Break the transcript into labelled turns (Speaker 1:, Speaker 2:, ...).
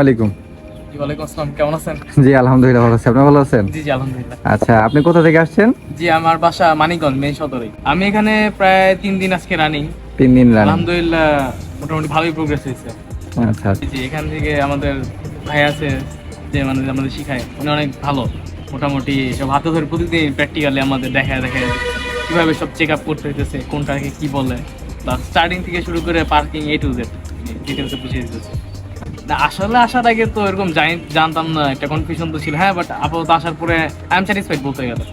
Speaker 1: আলাইকুম।
Speaker 2: ওয়ালাইকুম আসসালাম, কেমন আছেন?
Speaker 1: জি আলহামদুলিল্লাহ ভালো আছি, আপনি ভালো আছেন?
Speaker 2: জি জি আলহামদুলিল্লাহ।
Speaker 1: আচ্ছা, আপনি কোথা থেকে আসছেন?
Speaker 2: জি আমার বাসা মানিকগঞ্জ মেইন সদরে। আমি এখানে প্রায় 3 দিন আজকে রানিং।
Speaker 1: 3 দিন রানিং।
Speaker 2: আলহামদুলিল্লাহ মোটামুটি ভালোই প্রোগ্রেস হয়েছে।
Speaker 1: আচ্ছা
Speaker 2: জি এখান থেকে আমাদের ভাই আছে যে মানে আমাদের শিখায়, উনি অনেক ভালো। মোটামুটি সব হাতে ধরে প্রতিদিন প্র্যাকটিক্যালি আমাদের দেখায় দেখায় কিভাবে সব চেক আপ করতে হইতেছে, কোনটাকে কি বলে, প্লাস স্টার্টিং থেকে শুরু করে পার্কিং এ টু জেড ডিটেলসে বুঝিয়ে দিতেছে। না আসলে আসার আগে তো এরকম জানতাম না, একটা কনফিউশন তো ছিল। হ্যাঁ বাট আপাতত আসার পরে আই এম স্যাটিসফাইড বলতে গেলে।